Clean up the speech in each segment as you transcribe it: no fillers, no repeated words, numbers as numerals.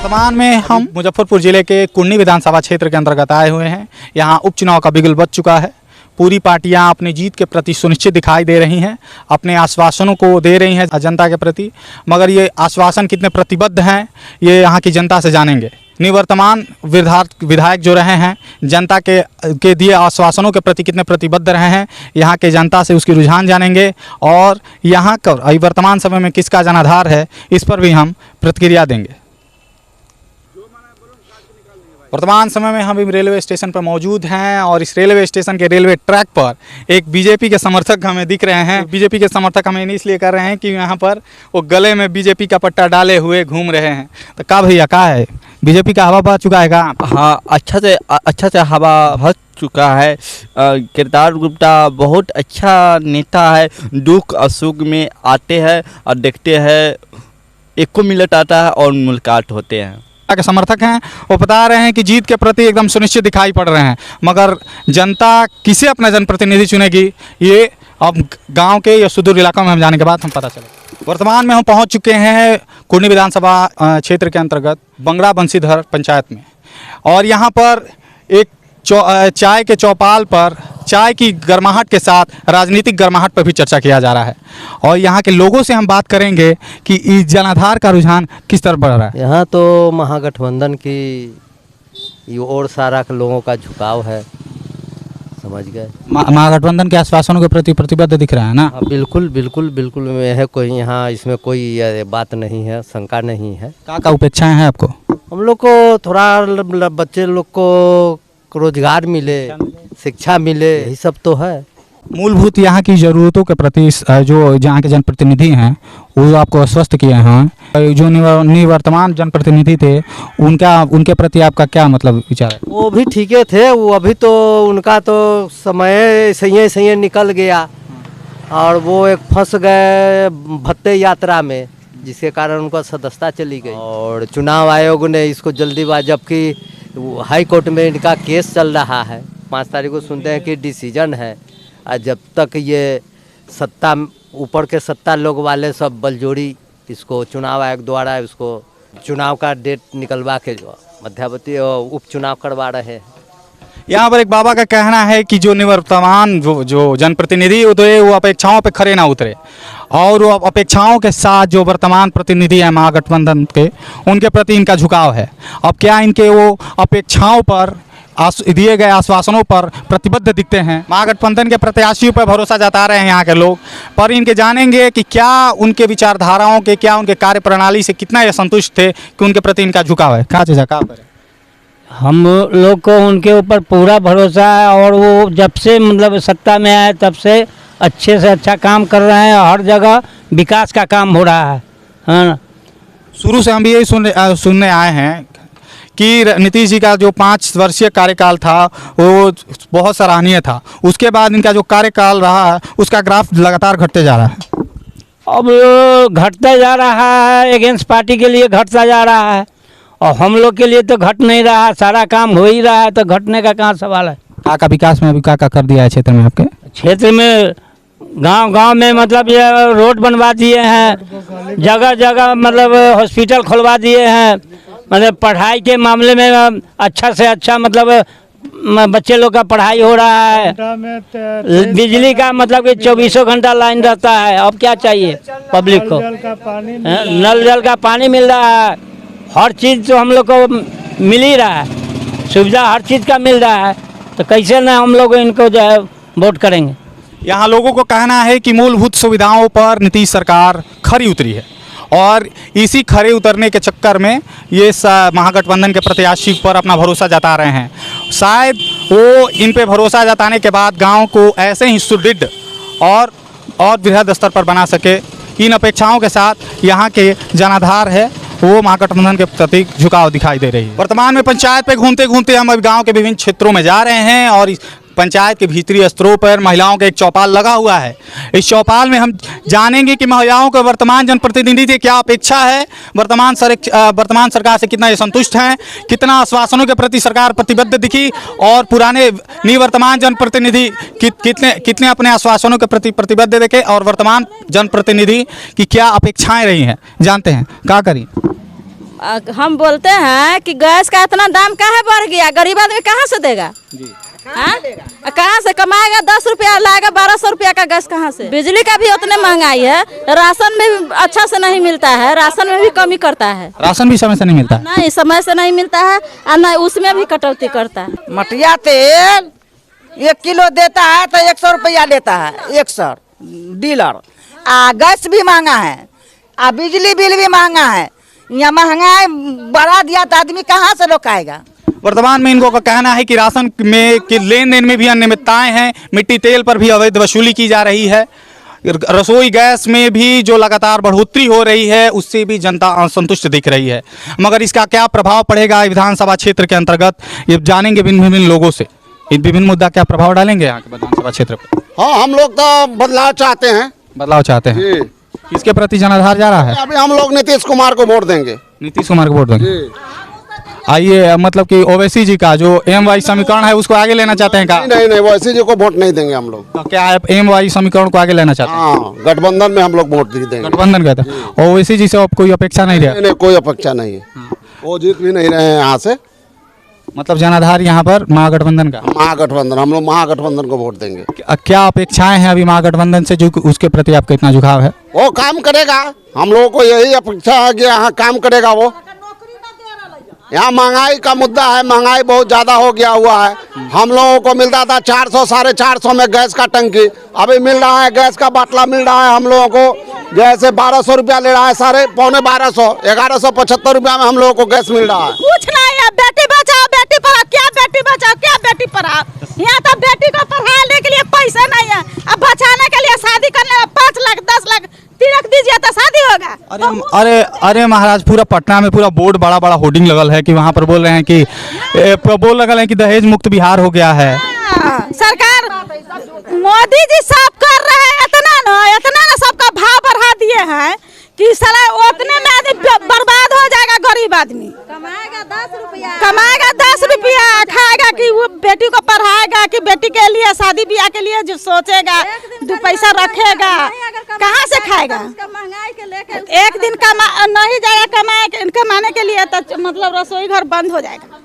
वर्तमान में हम मुजफ्फरपुर जिले के कुन्नी विधानसभा क्षेत्र के अंतर्गत आए हुए हैं। यहाँ उपचुनाव का बिगुल बज चुका है। पूरी पार्टियां अपनी जीत के प्रति सुनिश्चित दिखाई दे रही हैं, अपने आश्वासनों को दे रही हैं जनता के प्रति, मगर ये आश्वासन कितने प्रतिबद्ध हैं ये यहाँ की जनता से जानेंगे। निवर्तमान विधायक जो रहे हैं जनता के दिए आश्वासनों के प्रति कितने प्रतिबद्ध रहे हैं, यहाँ के जनता से उसकी रुझान जानेंगे और यहाँ का वर्तमान समय में किसका जनाधार है इस पर भी हम प्रतिक्रिया देंगे। वर्तमान समय में हम रेलवे स्टेशन पर मौजूद हैं और इस रेलवे स्टेशन के रेलवे ट्रैक पर एक बीजेपी के समर्थक हमें दिख रहे हैं। बीजेपी के समर्थक हमें इसलिए कर रहे हैं कि यहाँ पर वो गले में बीजेपी का पट्टा डाले हुए घूम रहे हैं। तो क्या भैया क्या है, बीजेपी का हवा बह चुका है क्या? हाँ, अच्छा से हवा बह चुका है। केदार गुप्ता बहुत अच्छा नेता है, दुख और सुख में आते हैं और देखते हैं, एक को मिनट आता है और मुलाकात होते हैं। के समर्थक हैं वो बता रहे हैं कि जीत के प्रति एकदम सुनिश्चित दिखाई पड़ रहे हैं, मगर जनता किसे अपना जनप्रतिनिधि चुनेगी ये अब गांव के या सुदूर इलाकों में हम जाने के बाद हम पता चले। वर्तमान में हम पहुंच चुके हैं कुन्नी विधानसभा क्षेत्र के अंतर्गत बंगड़ा बंसीधर पंचायत में और यहाँ पर एक चाय के चौपाल पर चाय की गर्माहट के साथ राजनीतिक गर्माहट पर भी चर्चा किया जा रहा है और यहाँ के लोगों से हम बात करेंगे कि इस जनाधार का रुझान किस तरफ बढ़ रहा है। यहाँ तो महागठबंधन की ओर सारा लोगों का झुकाव है, समझ गए। महागठबंधन के आश्वासनों के प्रति प्रतिबद्ध दिख रहा है ना? बिल्कुल बिल्कुल बिल्कुल है, कोई यहाँ इसमें कोई बात नहीं है, शंका नहीं है। क्या उपेक्षाएं हैं आपको? हम लोग को थोड़ा बच्चे लोग को रोजगार मिले, शिक्षा मिले, यही सब तो है। मूलभूत यहाँ की ज़रूरतों के प्रति जो यहाँ के जनप्रतिनिधि हैं वो आपको आश्वस्त किए हैं। जो निवर्तमान जनप्रतिनिधि थे उनके प्रति आपका क्या मतलब विचार है? वो भी ठीक थे, वो अभी तो उनका तो समय सही निकल गया और वो एक फंस गए भत्ते यात्रा में, जिसके कारण उनका सदस्यता चली गई और चुनाव आयोग ने इसको जल्दीबाजी, जबकि हाई कोर्ट में इनका केस चल रहा है। 5 तारीख को सुनते हैं कि डिसीजन है और जब तक ये सत्ता ऊपर के सत्ता लोग वाले सब बलजोड़ी इसको चुनाव आयोग द्वारा इसको चुनाव का डेट निकलवा के जो मध्यावधि उपचुनाव करवा रहे हैं। यहाँ पर एक बाबा का कहना है कि जो निवर्तमान जो जनप्रतिनिधि उतरे वो अपेक्षाओं पे खरे ना उतरे और वो अपेक्षाओं के साथ जो वर्तमान प्रतिनिधि है महागठबंधन के उनके प्रति इनका झुकाव है। अब क्या इनके वो अपेक्षाओं पर दिए गए आश्वासनों पर प्रतिबद्ध दिखते हैं? महागठबंधन के प्रत्याशियों पर भरोसा जता रहे हैं यहाँ के लोग, पर इनके जानेंगे कि क्या उनके विचारधाराओं के, क्या उनके कार्य प्रणाली से कितना ये संतुष्ट थे कि उनके प्रति इनका झुकाव है। क्या चीज़ है? हम लोग को उनके ऊपर पूरा भरोसा है और वो जब से मतलब सत्ता में आए तब से अच्छे से अच्छा काम कर रहे हैं, हर जगह विकास का काम हो रहा है। हाँ, शुरू से हम भी यही सुनने आए हैं कि नीतीश जी का जो 5 वर्षीय कार्यकाल था वो बहुत सराहनीय था, उसके बाद इनका जो कार्यकाल रहा उसका ग्राफ लगातार घटते जा रहा है। अब घटता जा रहा है, अगेंस्ट पार्टी के लिए घटता जा रहा है और हम लोग के लिए तो घट नहीं रहा, सारा काम हो ही रहा है, तो घटने का कहाँ सवाल है। का विकास में अभी क्या कर दिया है क्षेत्र में? आपके क्षेत्र में गांव में मतलब ये रोड बनवा दिए हैं, जगह जगह मतलब हॉस्पिटल खुलवा दिए हैं, मतलब पढ़ाई के मामले में अच्छा से अच्छा मतलब बच्चे लोग का पढ़ाई हो रहा है। बिजली का मतलब कि 24 घंटा लाइन रहता है। अब क्या चाहिए पब्लिक को? नल जल का पानी मिल रहा है, हर चीज़ तो हम लोग को मिल ही रहा है, सुविधा हर चीज़ का मिल रहा है, तो कैसे ना हम लोग इनको जो है वोट करेंगे। यहाँ लोगों को कहना है कि मूलभूत सुविधाओं पर नीतीश सरकार खरी उतरी है और इसी खरे उतरने के चक्कर में ये महागठबंधन के प्रत्याशी पर अपना भरोसा जता रहे हैं। शायद वो इन पे भरोसा जताने के बाद गांव को ऐसे ही सुदृढ़ और बृहद स्तर पर बना सके, इन अपेक्षाओं के साथ यहाँ के जनाधार है वो महागठबंधन के प्रति झुकाव दिखाई दे रही है। वर्तमान में पंचायत पे घूमते घूमते हम अब गांव के विभिन्न क्षेत्रों में जा रहे हैं और इस पंचायत के भीतरी स्तरों पर महिलाओं का एक चौपाल लगा हुआ है। इस चौपाल में हम जानेंगे कि महिलाओं के वर्तमान जनप्रतिनिधि से क्या अपेक्षा है, वर्तमान सरकार से कितना ये संतुष्ट हैं, कितना आश्वासनों के प्रति सरकार प्रतिबद्ध दिखी और पुराने निवर्तमान जनप्रतिनिधि कितने अपने आश्वासनों के प्रति प्रतिबद्ध दिखे और वर्तमान जनप्रतिनिधि की क्या अपेक्षाएं रही हैं। जानते हैं क्या करिए। हम बोलते हैं कि गैस का इतना दाम काहे बढ़ गया, गरीब आदमी कहाँ से देगा? हाँ? कहाँ से कमाएगा? 10 रुपया लाएगा, 1200 रुपया का गैस कहाँ से? बिजली का भी उतने महंगाई है, राशन में भी अच्छा से नहीं मिलता है, राशन में भी कमी करता है। राशन भी समय से नहीं मिलता? नहीं, समय से नहीं मिलता है और नहीं उसमें भी कटौती करता है। मटिया तेल 1 किलो देता है तो 100 रुपया लेता है, 100 डीलर। गैस भी महंगा है, बिजली बिल भी महंगा है। यहाँ महंगाई बढ़ा दिया तो आदमी कहाँ से रोकाएगा? वर्तमान में इनको का कहना है कि राशन में के लेन देन में भी अनियमितताएं हैं, मिट्टी तेल पर भी अवैध वसूली की जा रही है, रसोई गैस में भी जो लगातार बढ़ोतरी हो रही है उससे भी जनता असंतुष्ट दिख रही है। मगर इसका क्या प्रभाव पड़ेगा विधानसभा क्षेत्र के अंतर्गत, ये जानेंगे विभिन्न लोगों से। इन विभिन्न मुद्दा क्या प्रभाव डालेंगे यहाँ के विधानसभा क्षेत्र पर? हाँ, हम लोग तो बदलाव चाहते हैं। बदलाव चाहते हैं? जी। किसके प्रति जनाधार जा रहा है? अभी हम लोग नीतीश कुमार को वोट देंगे। नीतीश कुमार को वोट देंगे। आइए, मतलब कि ओवैसी जी का जो MY समीकरण है उसको आगे लेना चाहते हैं क्या? नहीं, ओवैसी जी को वोट नहीं देंगे हम लोग। तो क्या आप MY समीकरण को आगे लेना चाहते हैं? हाँ, गठबंधन में हम लोग वोट देंगे। गठबंधन कहते हैं। ओवैसी जी से अब कोई अपेक्षा नहीं रही? नहीं, कोई अपेक्षा नहीं है। वो जीत भी नहीं रहे हैं यहाँ से। मतलब जनाधार यहाँ पर महागठबंधन का? महागठबंधन, हम लोग महागठबंधन को वोट देंगे। क्या अपेक्षाएं हैं अभी महागठबंधन से, जो उसके प्रति आपका इतना झुकाव है? वो काम करेगा, हम लोगों को यही अपेक्षा है कि यहाँ काम करेगा वो। यहाँ महंगाई का मुद्दा है, महंगाई बहुत ज़्यादा हो गया हुआ है। हम लोगों को मिलता था 400 साढ़े 400 में गैस का टंकी, अभी मिल रहा है गैस का बाटला मिल रहा है हम लोगों को जैसे 1200 रुपया ले रहा है, साढ़े पौने 1200, 1175 रुपया में हम लोगों को गैस मिल रहा है। कुछ नहीं है, बेटी बचाओ बेटी पढ़ाओ, क्या बेटी बचाओ क्या बेटी पढ़ाओ। यहाँ तो बेटी को पढ़ाने के लिए पैसा नहीं है, अब बचाने के लिए शादी करने में 5 लाख 10 लाख तिलक दीजिए तो शादी होगा। अरे महाराज, पूरा पटना में पूरा बोर्ड बड़ा बड़ा होर्डिंग लगल है कि वहाँ पर बोल रहे हैं कि बोल लगल है कि दहेज मुक्त बिहार हो गया है। सरकार मोदी जी सब कर रहे हैं, इतना ना सबका भाव बढ़ा दिए हैं कि साला उतने में आदमी बर्बाद हो जाएगा। गरीब आदमी कमाएगा 10 रुपया खाएगा कि वो बेटी को पढ़ाएगा कि बेटी के लिए शादी ब्याह के लिए जो सोचेगा 2 पैसा रखेगा, कहाँ से खाएगा? एक दिन नहीं जाएगा कमाने के लिए तो मतलब रसोई घर बंद हो जाएगा।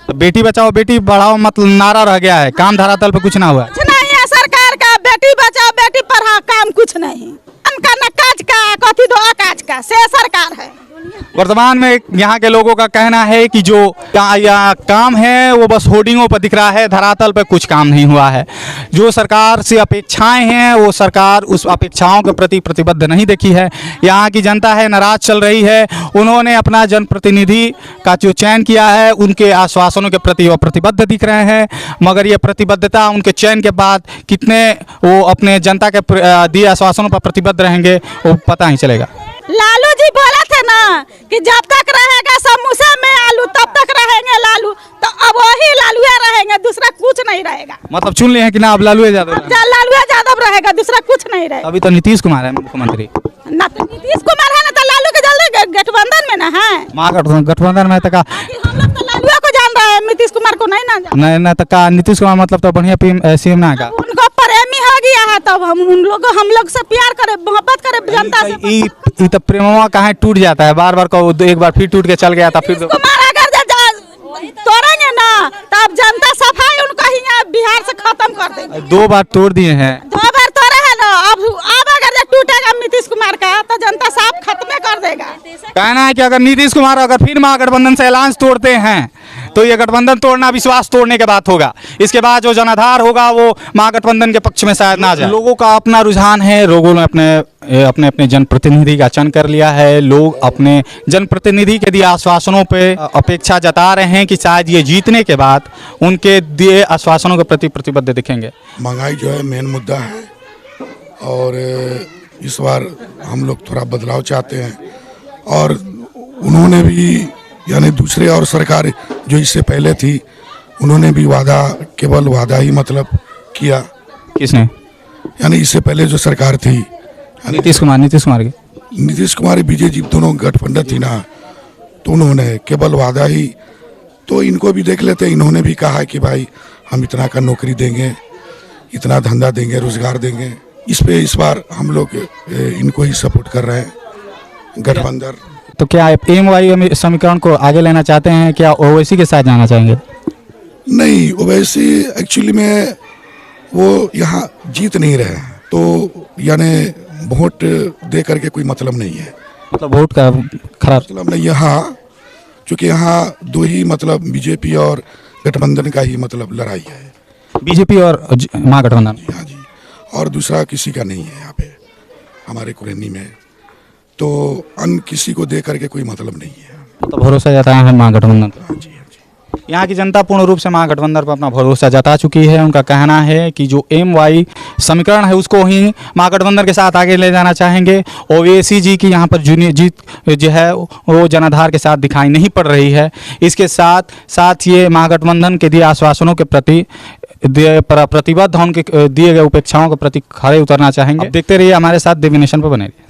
तो बेटी बचाओ बेटी बढ़ाओ मतलब नारा रह गया है, काम धरातल पे कुछ ना हुआ। कुछ नहीं है सरकार का, बेटी बचाओ बेटी पढ़ाओ, काम कुछ नहीं। का न काज का कथी दो काज का से सरकार है। वर्तमान में यहाँ के लोगों का कहना है कि जो यहाँ काम है वो बस होर्डिंगों पर दिख रहा है, धरातल पर कुछ काम नहीं हुआ है। जो सरकार से अपेक्षाएं हैं वो सरकार उस अपेक्षाओं के प्रति प्रतिबद्ध नहीं देखी है। यहाँ की जनता है नाराज चल रही है, उन्होंने अपना जनप्रतिनिधि का जो चयन किया है उनके आश्वासनों के प्रति वो प्रतिबद्ध दिख रहे हैं, मगर ये प्रतिबद्धता उनके चयन के बाद कितने वो अपने जनता के दिए आश्वासनों पर प्रतिबद्ध रहेंगे वो पता नहीं चलेगा। लालू जी बोला थे ना कि जब तक रहेगा समोसा में आलू तब तक रहेंगे लालू, तो अब वही लालू रहेंगे, दूसरा कुछ नहीं रहेगा। मतलब चुन लिए हैं कि ना अब लालू यादव? लालू यादव रहेगा, दूसरा कुछ नहीं रहेगा। अभी तो नीतीश कुमार है मुख्यमंत्री ना, तो नीतीश कुमार है ना, तो लालू के जल्दी गठबंधन में ना है, महागठबंधन में तक हम लोग तो लालू को जान रहे हैं, नीतीश कुमार को नहीं ना नहीं तक नीतीश कुमार मतलब तो बढ़िया CM ना का उनको प्रेमी हो गया है, तब हम लोग से प्यार करे मोहब्बत करे जनता से। ये तो प्रेमवा कहाँ टूट जाता है, बार बार को एक बार फिर टूट के चल गया था, फिर कुमार अगर तोड़ेंगे ना तब जनता सफाई उनका ही बिहार से खत्म कर देंगे। 2 बार तोड़ दिए हैं, 2 बार तोड़े हैं ना, अब अगर टूटेगा नीतीश कुमार का तो जनता साफ खत्म कर देगा। कहना है कि अगर नीतीश कुमार अगर फिर महागठबंधन से अलायंस तोड़ते हैं तो ये गठबंधन तोड़ना विश्वास तोड़ने के बाद होगा। इसके बाद जो जनाधार होगा वो महागठबंधन के पक्ष में शायद ना जाए। लोगों का अपना रुझान है, लोगों ने अपने अपने जनप्रतिनिधि का चयन कर लिया है। लोग अपने जनप्रतिनिधि के दिए आश्वासनों पे अपेक्षा जता रहे हैं कि शायद ये जीतने के बाद उनके दिए आश्वासनों के प्रति प्रतिबद्ध दिखेंगे। महंगाई जो है मेन मुद्दा है और इस बार हम लोग थोड़ा बदलाव चाहते हैं और उन्होंने भी यानी दूसरे और सरकार जो इससे पहले थी उन्होंने भी केवल वादा ही मतलब किया। किसने? यानी इससे पहले जो सरकार थी नीतीश कुमार बीजेपी दोनों गठबंधन थी ना, तो उन्होंने केवल वादा ही, तो इनको भी देख लेते। इन्होंने भी कहा कि भाई हम इतना का नौकरी देंगे, इतना धंधा देंगे, रोजगार देंगे। इस बार हम लोग इनको ही सपोर्ट कर रहे हैं गठबंधन। तो क्या आप एम वाई समीकरण को आगे लेना चाहते हैं, क्या ओवैसी के साथ जाना चाहेंगे? नहीं, ओवैसी एक्चुअली में वो यहाँ जीत नहीं रहे हैं, तो यानी वोट दे करके कोई मतलब नहीं है। मतलब वोट का खराब मतलब नहीं यहाँ, क्योंकि यहाँ दो ही मतलब बीजेपी और गठबंधन का ही मतलब लड़ाई है। बीजेपी और महागठबंधन। हाँ जी, और दूसरा किसी का नहीं है यहाँ पे हमारे कुरेनी में, तो अन्य किसी को दे करके कोई मतलब नहीं है। तो भरोसा जताया है महागठबंधन पर। हाँ जी, हाँ जी। यहाँ की जनता पूर्ण रूप से महागठबंधन पर अपना भरोसा जता चुकी है। उनका कहना है कि जो एम वाई समीकरण है उसको ही महागठबंधन के साथ आगे ले जाना चाहेंगे। ओवैसी जी की यहाँ पर जीत जो है वो जनाधार के साथ दिखाई नहीं पड़ रही है। इसके साथ ये महागठबंधन के दिए आश्वासनों के प्रति प्रतिबद्ध, उनके दिए गए उपेक्षाओं के प्रति खड़े उतरना चाहेंगे। देखते रहिए हमारे साथ, देवी नेशन पर बने रहिए।